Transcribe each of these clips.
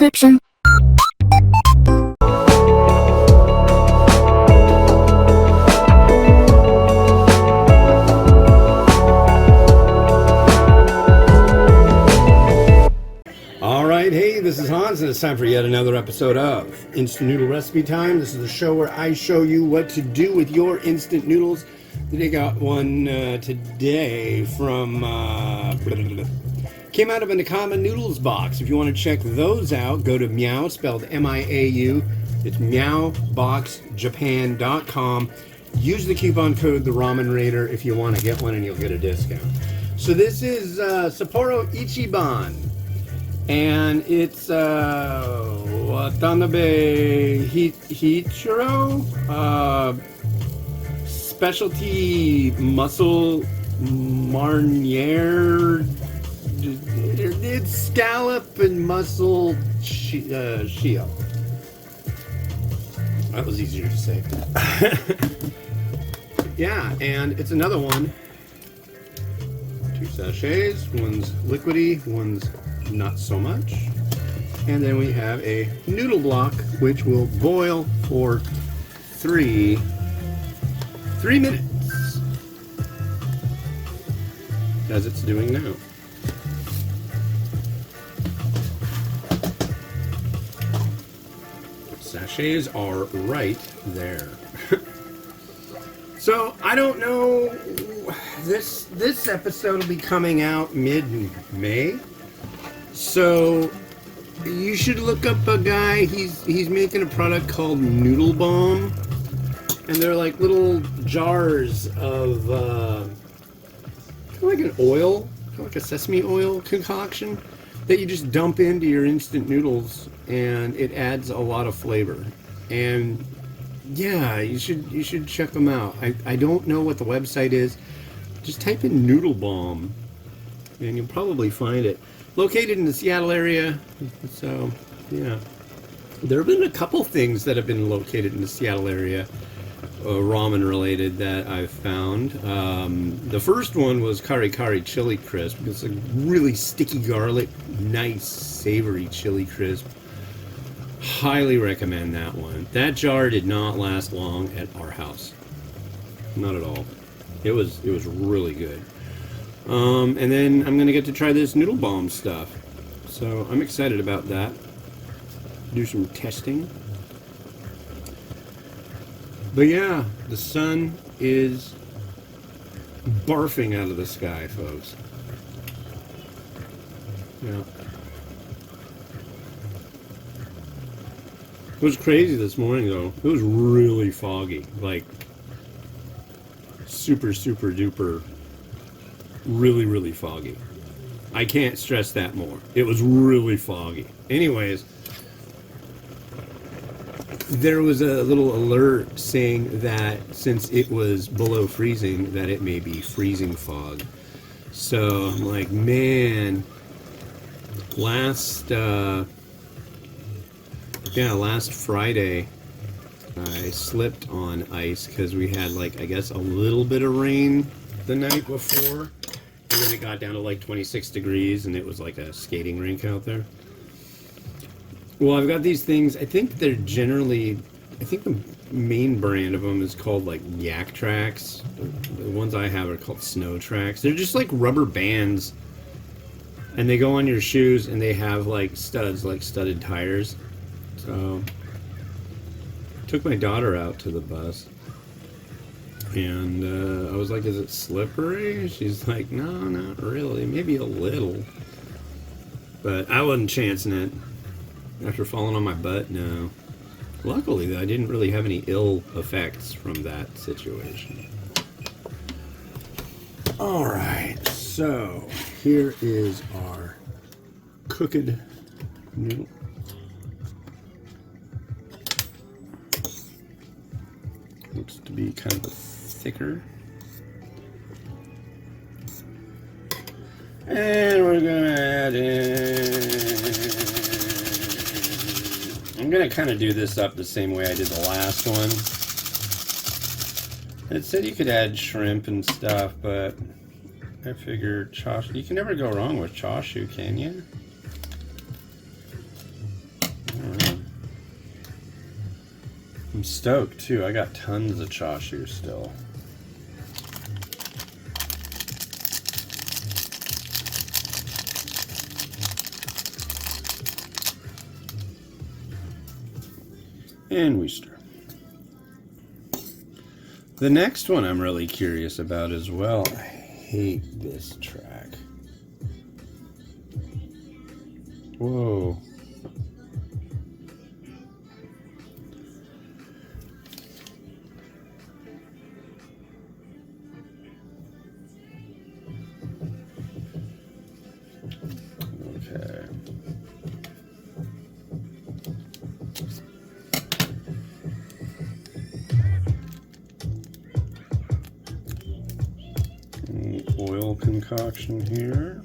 description. Alright, hey, this is Hans, and it's time for yet another episode of Instant Noodle Recipe Time. This is the show where I show you what to do with your instant noodles. Today got one today from, came out of an Ichiban Noodles box. If you want to check those out, go to Meow, spelled M-I-A-U. It's meowboxjapan.com. Use the coupon code, the Ramen Raider, if you want to get one, and you'll get a discount. So this is Sapporo Ichiban. And it's Watanabe Yuichiro specialty Mussel Mariniere. It's scallop and mussel shio. That was easier to say. Yeah, and it's another one. 2 sachets. One's liquidy, one's not so much. And then we have a noodle block which will boil for 3 minutes, as it's doing now. Sachets are right there. So I don't know, this episode will be coming out mid-May. So you should look up a guy. He's making a product called Noodle Bomb, and they're like little jars of kind of like an oil, kind of like a sesame oil concoction that you just dump into your instant noodles, and it adds a lot of flavor. And yeah, you should check them out. I don't know what the website is. Just type in Noodle Bomb, and you'll probably find it. Located in the Seattle area, so yeah. There have been a couple things that have been located in the Seattle area, ramen related, that I've found. The first one was Kari Kari Chili Crisp. It's a really sticky garlic, nice savory chili crisp. Highly recommend that one. That jar did not last long at our house. Not at all. It was really good. And then I'm going to get to try this Noodle Bomb stuff. So I'm excited about that. Do some testing. But yeah, the sun is barfing out of the sky, folks. Yeah. It was crazy this morning, though. It was really foggy. Like, super, super duper. Really, really foggy. I can't stress that more. It was really foggy. Anyways, there was a little alert saying that since it was below freezing, that it may be freezing fog. So I'm like, man, last Friday I slipped on ice because we had, like, I guess a little bit of rain the night before. And then it got down to like 26 degrees, and it was like a skating rink out there. Well, I've got these things. I think they're generally, I think the main brand of them is called like Yak Tracks. The ones I have are called Snow Tracks. They're just like rubber bands, and they go on your shoes, and they have like studs, like studded tires. So I took my daughter out to the bus. And I was like, is it slippery? She's like, no, not really. Maybe a little. But I wasn't chancing it. After falling on my butt, no. Luckily, though, I didn't really have any ill effects from that situation. Alright, so here is our cooked noodle. Looks to be kind of thicker. And we're gonna add in, I'm gonna kind of do this up the same way I did the last one. It said you could add shrimp and stuff, but I figured you can never go wrong with chashu, can you? I'm stoked too. I got tons of chashu still. And we stir. The next one I'm really curious about as well. I hate this track. Whoa. Okay. Oil concoction here.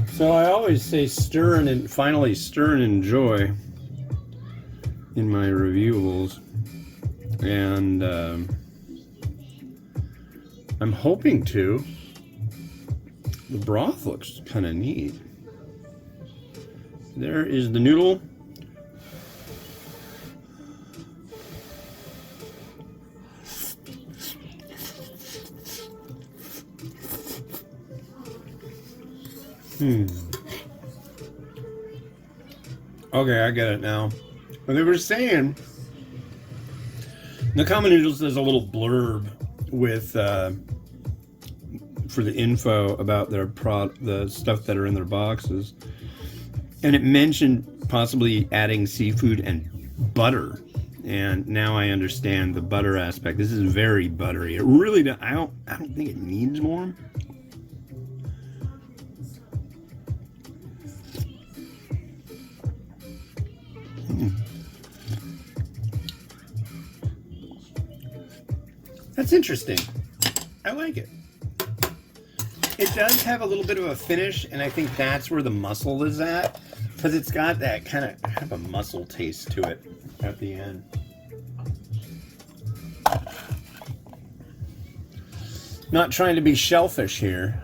So I always say stir and finally stir and enjoy in my reviewables, and I'm hoping to. The broth looks kind of neat. There is the noodle. Okay, I get it now. But they were saying the Common Noodles does a little blurb with for the info about their the stuff that are in their boxes, and it mentioned possibly adding seafood and butter. And now I understand the butter aspect. This is very buttery. It really I don't think it needs more. That's interesting. I like it. It does have a little bit of a finish, and I think that's where the mussel is at, because it's got that kind of a mussel taste to it at the end. Not trying to be shellfish here.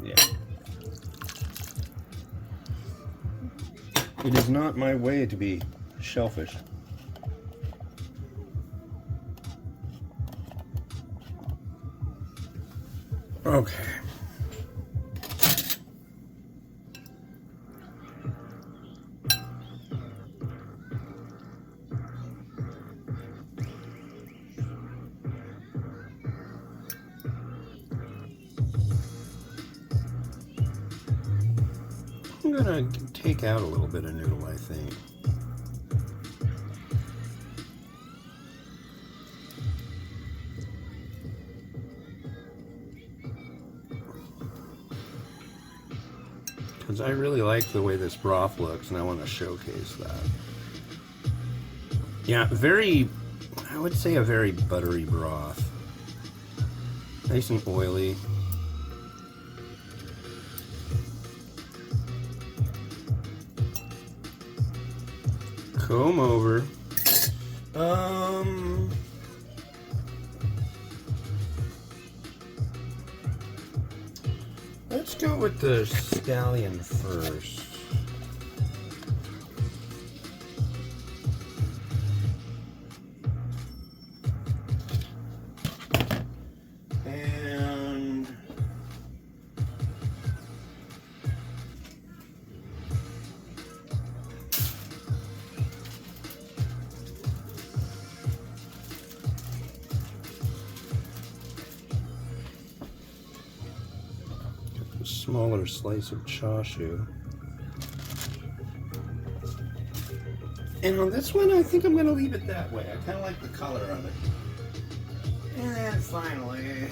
Yeah. It is not my way to be shellfish. Okay. I'm gonna take out a little bit of noodle, I think. Because I really like the way this broth looks, and I want to showcase that. Yeah, I would say a very buttery broth. Nice and oily. Comb over. Let's go with the scallion first. And a smaller slice of chashu. And on this one, I think I'm going to leave it that way. I kind of like the color of it. And then finally,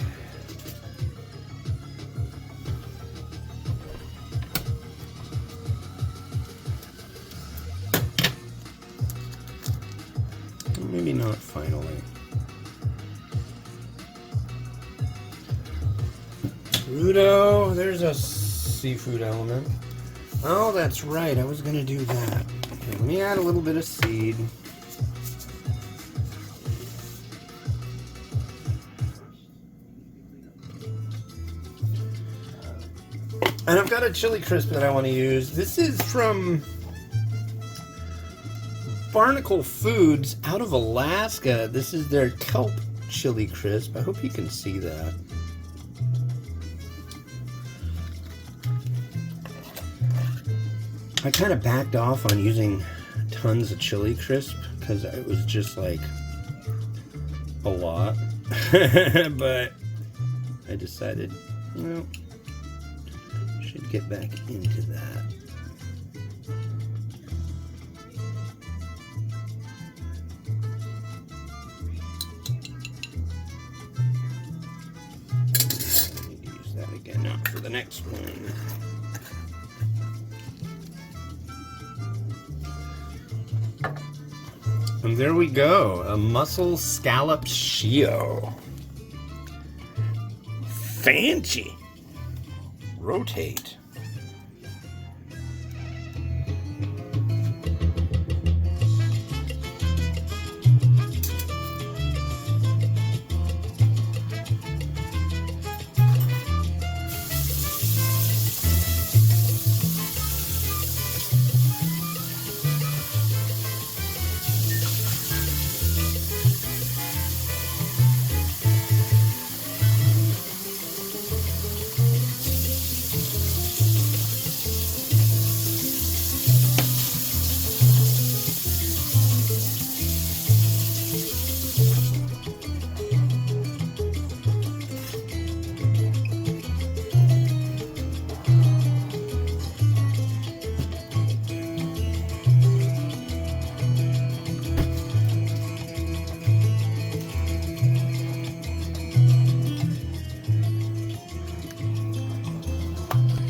maybe not finally. Pluto. There's a seafood element. Oh, that's right. I was going to do that. Okay, let me add a little bit of seed. And I've got a chili crisp that I want to use. This is from Barnacle Foods out of Alaska. This is their kelp chili crisp. I hope you can see that. I kind of backed off on using tons of chili crisp because it was just like a lot. But I decided, well, should get back into that. I need to use that again now for the next one. And there we go, a mussel scallop shio. Fancy. Rotate.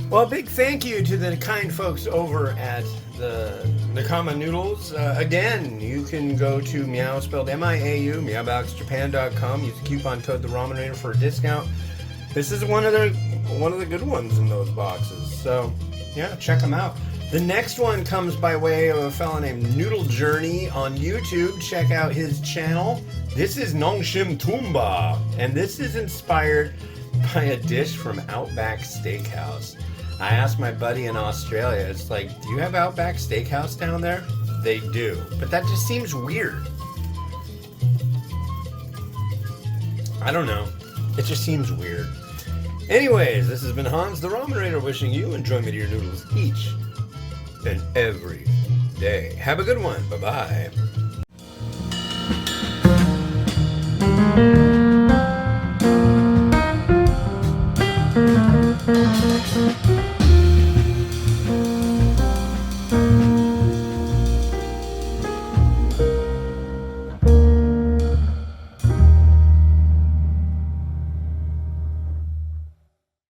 Well, a big thank you to the kind folks over at the Nakama Noodles. Again, you can go to Meow, spelled M-I-A-U, meowboxjapan.com. Use the coupon code The Ramen for a discount. This is one of the good ones in those boxes. So, yeah, check them out. The next one comes by way of a fellow named Noodle Journey on YouTube. Check out his channel. This is Nongshim Tumba, and this is inspired by a dish from Outback Steakhouse. I asked my buddy in Australia, it's like, do you have Outback Steakhouse down there? They do. But that just seems weird. I don't know. It just seems weird. Anyways, this has been Hans the Ramen wishing you enjoyment of your noodles each and every day. Have a good one. Bye-bye.